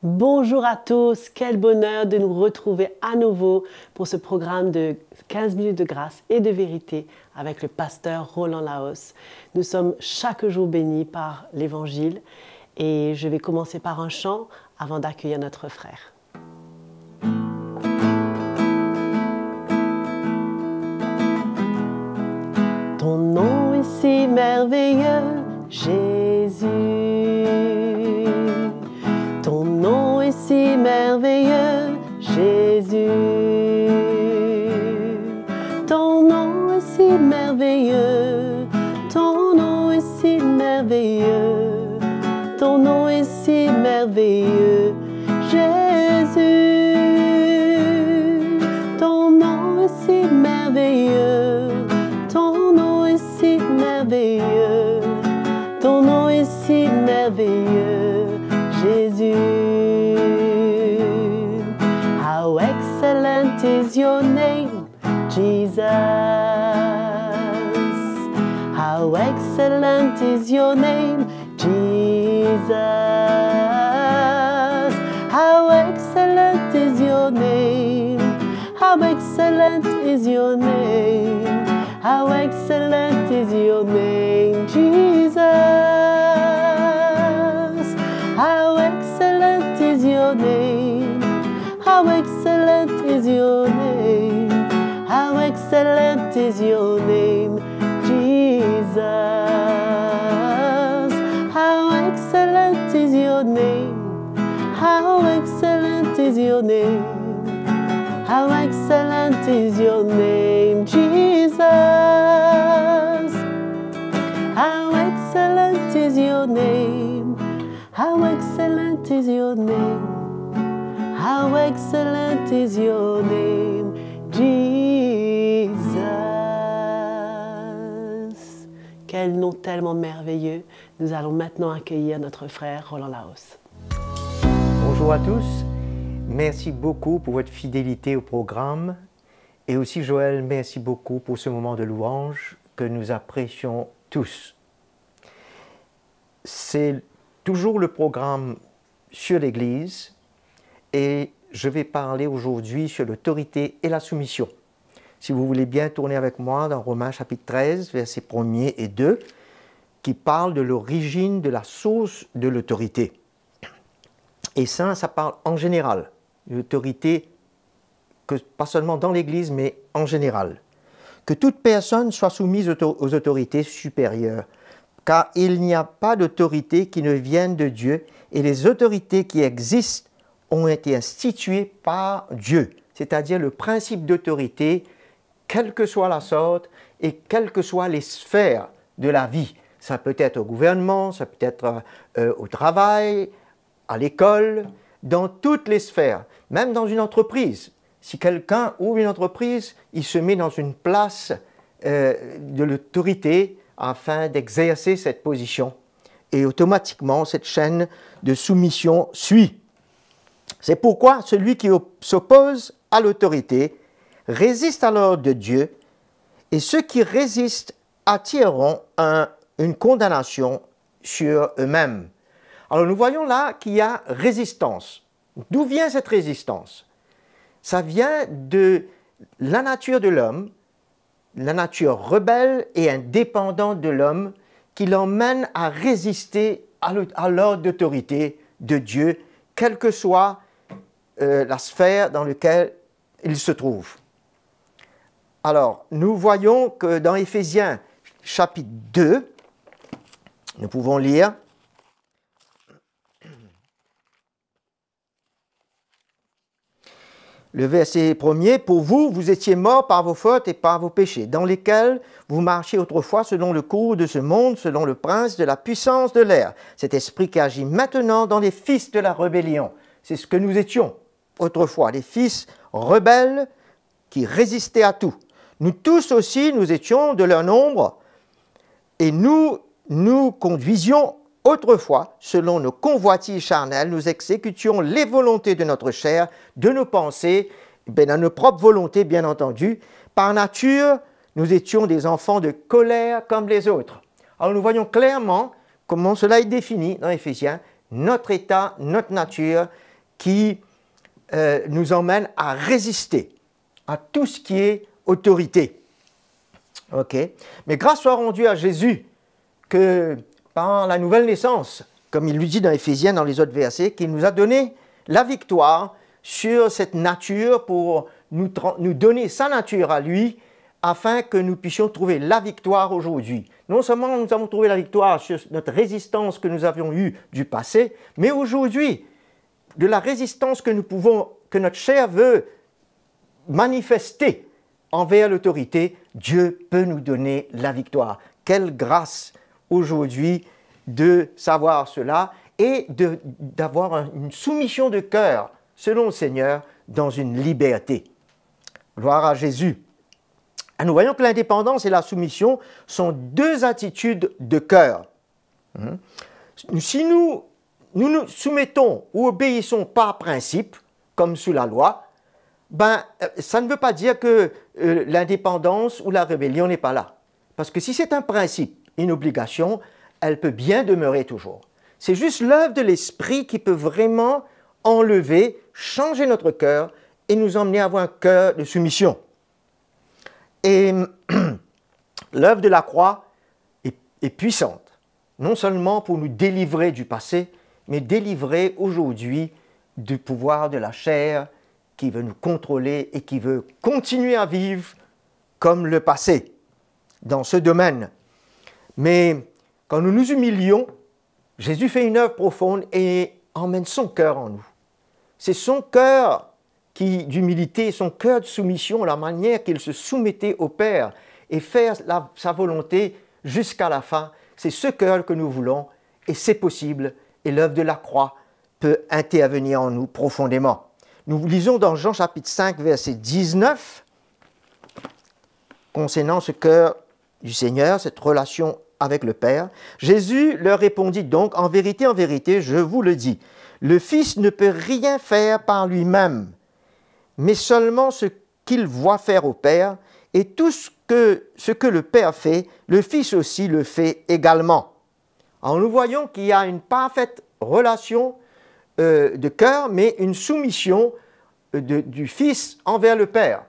Bonjour à tous, quel bonheur de nous retrouver à nouveau pour ce programme de 15 minutes de grâce et de vérité avec le pasteur Roland Laos. Nous sommes chaque jour bénis par l'Évangile et je vais commencer par un chant avant d'accueillir notre frère. Ton nom est si merveilleux, Jésus. Ton nom est si merveilleux, Jésus. Ton nom est si merveilleux, ton nom est si merveilleux, ton nom est si merveilleux, Jésus. Ton nom est si merveilleux, ton nom est si merveilleux, ton nom est si merveilleux, Jésus. How excellent is your name, Jesus. How excellent is your name, Jesus. How excellent is your name. How excellent is your name. How excellent is your name, Jesus. How excellent is your name. How excellent is your name. How excellent is your name, Jesus. How excellent is your name. How excellent is your name. How excellent is your name, Jesus. How excellent is your name. How excellent is your name. How excellent is your name, Jesus. Quel nom tellement merveilleux. Nous allons maintenant accueillir notre frère Roland Laos. Bonjour à tous. Merci beaucoup pour votre fidélité au programme. Et aussi Joël, merci beaucoup pour ce moment de louange que nous apprécions tous. C'est toujours le programme sur l'Église et je vais parler aujourd'hui sur l'autorité et la soumission. Si vous voulez bien tourner avec moi dans Romains chapitre 13, versets 1er et 2, qui parle de l'origine, de la source de l'autorité. Et ça parle en général, l'autorité, pas seulement dans l'Église, mais en général. Que toute personne soit soumise aux autorités supérieures, car il n'y a pas d'autorité qui ne vienne de Dieu, et les autorités qui existent ont été instituées par Dieu. C'est-à-dire le principe d'autorité, quelle que soit la sorte et quelles que soient les sphères de la vie. Ça peut être au gouvernement, ça peut être au travail, à l'école, dans toutes les sphères, même dans une entreprise. Si quelqu'un ouvre une entreprise, il se met dans une place de l'autorité afin d'exercer cette position. Et automatiquement, cette chaîne de soumission suit. C'est pourquoi celui qui s'oppose à l'autorité résiste à l'ordre de Dieu, et ceux qui résistent attireront une condamnation sur eux-mêmes. Alors nous voyons là qu'il y a résistance. D'où vient cette résistance? Ça vient de la nature de l'homme, la nature rebelle et indépendante de l'homme qui l'emmène à résister à l'ordre d'autorité de Dieu, quelle que soit la sphère dans laquelle il se trouve. Alors, nous voyons que dans Éphésiens chapitre 2, nous pouvons lire le verset 1er, « Pour vous, vous étiez morts par vos fautes et par vos péchés, dans lesquels vous marchiez autrefois selon le cours de ce monde, selon le prince de la puissance de l'air, cet esprit qui agit maintenant dans les fils de la rébellion. » C'est ce que nous étions autrefois, les fils rebelles qui résistaient à tout. Nous tous aussi, nous étions de leur nombre, et nous conduisions autrefois, selon nos convoitises charnelles, nous exécutions les volontés de notre chair, de nos pensées, dans nos propres volontés, bien entendu. Par nature, nous étions des enfants de colère comme les autres. Alors nous voyons clairement comment cela est défini dans Éphésiens, notre état, notre nature, qui nous emmène à résister à tout ce qui est autorité. Ok. Mais grâce soit rendue à Jésus que par la nouvelle naissance, comme il lui dit dans Éphésiens, dans les autres versets, qu'il nous a donné la victoire sur cette nature pour nous donner sa nature à lui, afin que nous puissions trouver la victoire aujourd'hui. Non seulement nous avons trouvé la victoire sur notre résistance que nous avions eue du passé, mais aujourd'hui, de la résistance que notre chair veut manifester envers l'autorité, Dieu peut nous donner la victoire. Quelle grâce aujourd'hui de savoir cela et d'avoir une soumission de cœur selon le Seigneur dans une liberté. Gloire à Jésus. Nous voyons que l'indépendance et la soumission sont deux attitudes de cœur. Si nous nous soumettons ou obéissons par principe, comme sous la loi, ça ne veut pas dire que l'indépendance ou la rébellion n'est pas là. Parce que si c'est un principe, une obligation, elle peut bien demeurer toujours. C'est juste l'œuvre de l'Esprit qui peut vraiment enlever, changer notre cœur et nous emmener à avoir un cœur de soumission. Et l'œuvre de la croix est puissante, non seulement pour nous délivrer du passé, mais délivrer aujourd'hui du pouvoir de la chair qui veut nous contrôler et qui veut continuer à vivre comme le passé dans ce domaine. Mais quand nous nous humilions, Jésus fait une œuvre profonde et emmène son cœur en nous. C'est son cœur d'humilité, son cœur de soumission, la manière qu'il se soumettait au Père et faire sa volonté jusqu'à la fin. C'est ce cœur que nous voulons et c'est possible et l'œuvre de la croix peut intervenir en nous profondément. Nous lisons dans Jean chapitre 5, verset 19, concernant ce cœur du Seigneur, cette relation avec le Père. Jésus leur répondit donc, en vérité, je vous le dis, le Fils ne peut rien faire par lui-même, mais seulement ce qu'il voit faire au Père, et tout ce que le Père fait, le Fils aussi le fait également. Alors nous voyons qu'il y a une parfaite relation de cœur, mais une soumission du Fils envers le Père.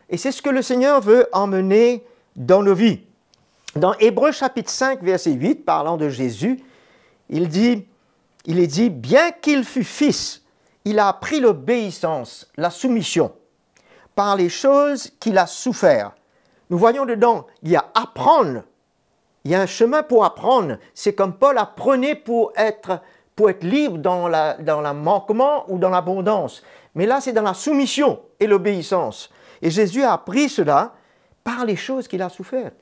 Et c'est ce que le Seigneur veut emmener dans nos vies. Dans Hébreux chapitre 5, verset 8, parlant de Jésus, il est dit, bien qu'il fût fils, il a appris l'obéissance, la soumission, par les choses qu'il a souffert. Nous voyons dedans, il y a apprendre, il y a un chemin pour apprendre. C'est comme Paul apprenait pour être libre dans le manquement ou dans l'abondance. Mais là, c'est dans la soumission et l'obéissance. Et Jésus a appris cela par les choses qu'il a souffert.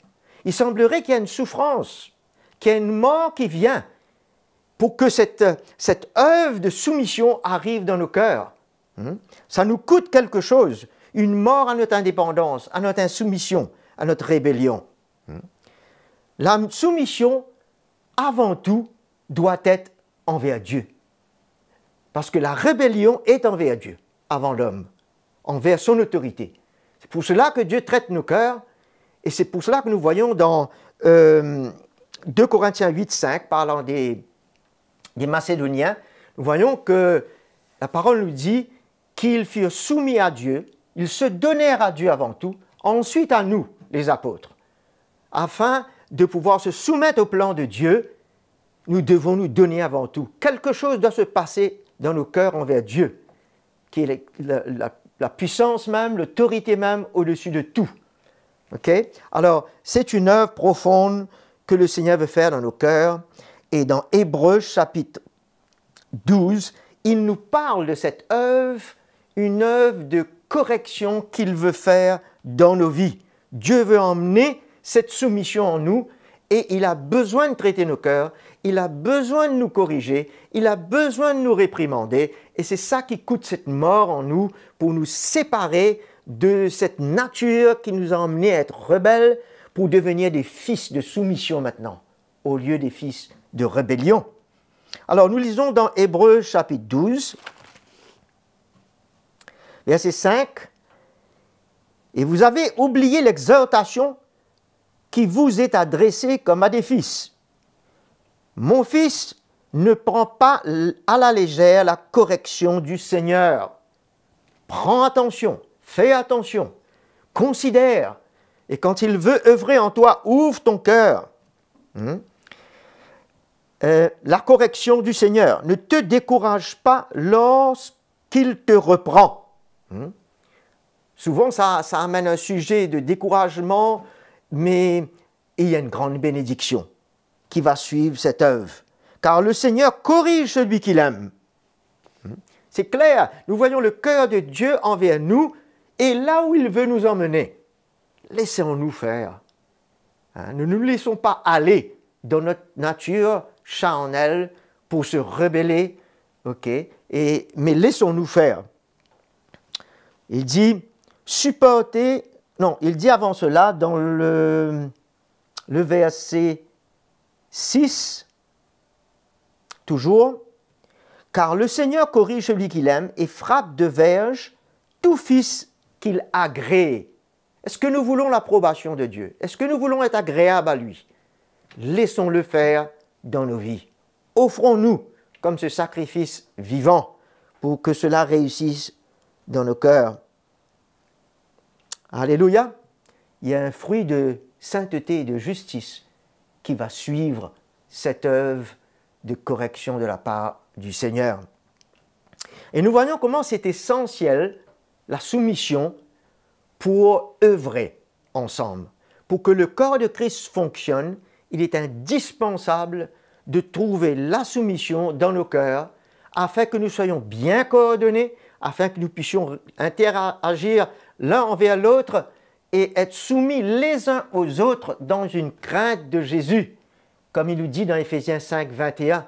Il semblerait qu'il y ait une souffrance, qu'il y ait une mort qui vient pour que cette œuvre de soumission arrive dans nos cœurs. Ça nous coûte quelque chose, une mort à notre indépendance, à notre insoumission, à notre rébellion. La soumission, avant tout, doit être envers Dieu. Parce que la rébellion est envers Dieu, avant l'homme, envers son autorité. C'est pour cela que Dieu traite nos cœurs, et c'est pour cela que nous voyons dans 2 Corinthiens 8, 5, parlant des Macédoniens, nous voyons que la parole nous dit qu'ils furent soumis à Dieu, ils se donnèrent à Dieu avant tout, ensuite à nous, les apôtres. Afin de pouvoir se soumettre au plan de Dieu, nous devons nous donner avant tout. Quelque chose doit se passer dans nos cœurs envers Dieu, qui est la puissance même, l'autorité même au-dessus de tout. Okay? Alors, c'est une œuvre profonde que le Seigneur veut faire dans nos cœurs. Et dans Hébreux chapitre 12, il nous parle de cette œuvre, une œuvre de correction qu'il veut faire dans nos vies. Dieu veut emmener cette soumission en nous et il a besoin de traiter nos cœurs, il a besoin de nous corriger, il a besoin de nous réprimander et c'est ça qui coûte cette mort en nous pour nous séparer de cette nature qui nous a emmenés à être rebelles pour devenir des fils de soumission maintenant, au lieu des fils de rébellion. Alors nous lisons dans Hébreux chapitre 12, verset 5, « Et vous avez oublié l'exhortation qui vous est adressée comme à des fils. Mon fils, ne prends pas à la légère la correction du Seigneur. Prends attention, fais attention, considère. Et quand il veut œuvrer en toi, ouvre ton cœur. La correction du Seigneur. Ne te décourage pas lorsqu'il te reprend. Souvent, ça amène un sujet de découragement, mais il y a une grande bénédiction qui va suivre cette œuvre. Car le Seigneur corrige celui qu'il aime. C'est clair, nous voyons le cœur de Dieu envers nous et là où il veut nous emmener. Laissons-nous faire. Ne nous laissons pas aller dans notre nature charnelle pour se rebeller, mais laissons-nous faire. Il dit, supportez, non, il dit avant cela, dans le verset 6, toujours, car le Seigneur corrige celui qu'il aime et frappe de verge tout fils qu'il agrée. Est-ce que nous voulons l'approbation de Dieu? Est-ce que nous voulons être agréables à lui? Laissons-le faire dans nos vies. Offrons-nous comme ce sacrifice vivant pour que cela réussisse dans nos cœurs. Alléluia! Il y a un fruit de sainteté et de justice qui va suivre cette œuvre de correction de la part du Seigneur. Et nous voyons comment c'est essentiel, la soumission, pour œuvrer ensemble. Pour que le corps de Christ fonctionne, il est indispensable de trouver la soumission dans nos cœurs afin que nous soyons bien coordonnés, afin que nous puissions interagir l'un envers l'autre et être soumis les uns aux autres dans une crainte de Jésus. Comme il nous dit dans Éphésiens 5, 21,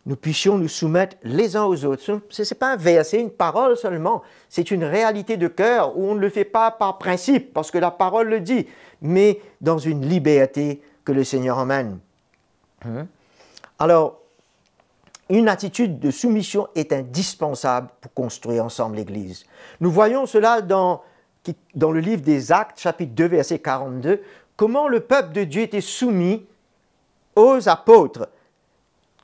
nous puissions nous soumettre les uns aux autres. Ce n'est pas un verset, une parole seulement, c'est une réalité de cœur où on ne le fait pas par principe, parce que la parole le dit, mais dans une liberté que le Seigneur emmène. Alors, une attitude de soumission est indispensable pour construire ensemble l'Église. Nous voyons cela dans le livre des Actes, chapitre 2, verset 42, comment le peuple de Dieu était soumis aux apôtres.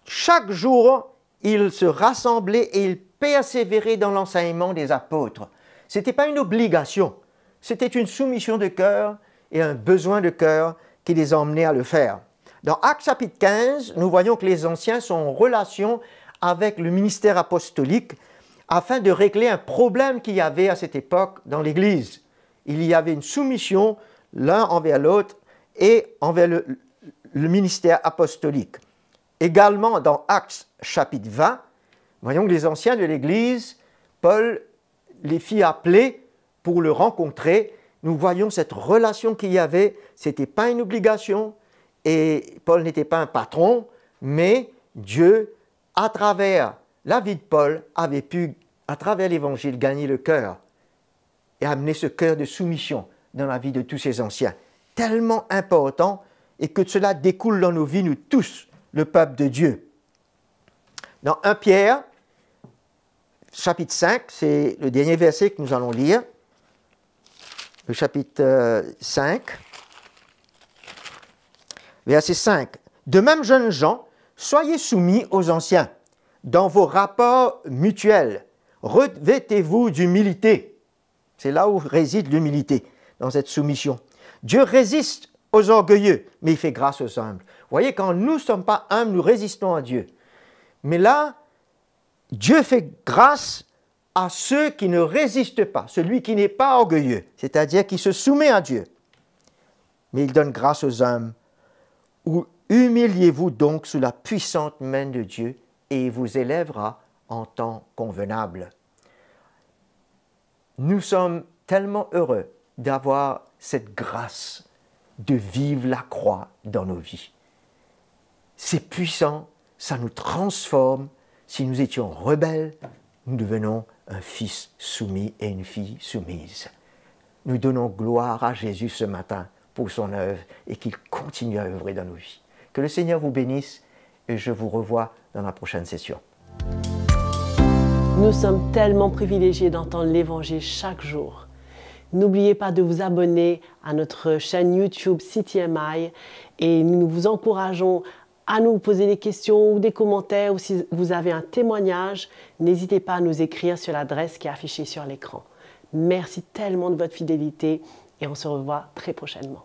Chaque jour, ils se rassemblaient et ils persévéraient dans l'enseignement des apôtres. Ce n'était pas une obligation, c'était une soumission de cœur et un besoin de cœur qui les emmenait à le faire. Dans Actes chapitre 15, nous voyons que les anciens sont en relation avec le ministère apostolique afin de régler un problème qu'il y avait à cette époque dans l'Église. Il y avait une soumission l'un envers l'autre et envers le ministère apostolique. Également dans Actes chapitre 20, voyons que les anciens de l'Église, Paul les fit appeler pour le rencontrer. Nous voyons cette relation qu'il y avait, ce n'était pas une obligation et Paul n'était pas un patron, mais Dieu, à travers la vie de Paul, avait pu, à travers l'Évangile, gagner le cœur et amener ce cœur de soumission dans la vie de tous ces anciens. Tellement important et que cela découle dans nos vies, nous tous, le peuple de Dieu. Dans 1 Pierre, chapitre 5, c'est le dernier verset que nous allons lire, le chapitre 5, verset 5. De même, jeunes gens, soyez soumis aux anciens dans vos rapports mutuels. Revêtez-vous d'humilité. C'est là où réside l'humilité, dans cette soumission. Dieu résiste aux orgueilleux, mais il fait grâce aux humbles. Vous voyez, quand nous ne sommes pas humbles, nous résistons à Dieu. Mais là, Dieu fait grâce à ceux qui ne résistent pas, celui qui n'est pas orgueilleux, c'est-à-dire qui se soumet à Dieu. Mais il donne grâce aux humbles. Humiliez-vous donc sous la puissante main de Dieu et il vous élèvera en temps convenable. Nous sommes tellement heureux d'avoir cette grâce de vivre la croix dans nos vies. C'est puissant, ça nous transforme. Si nous étions rebelles, nous devenons un fils soumis et une fille soumise. Nous donnons gloire à Jésus ce matin pour son œuvre et qu'il continue à œuvrer dans nos vies. Que le Seigneur vous bénisse et je vous revois dans la prochaine session. Nous sommes tellement privilégiés d'entendre l'Évangile chaque jour. N'oubliez pas de vous abonner à notre chaîne YouTube CTMI et nous vous encourageons à nous poser des questions ou des commentaires, ou si vous avez un témoignage, n'hésitez pas à nous écrire sur l'adresse qui est affichée sur l'écran. Merci tellement de votre fidélité et on se revoit très prochainement.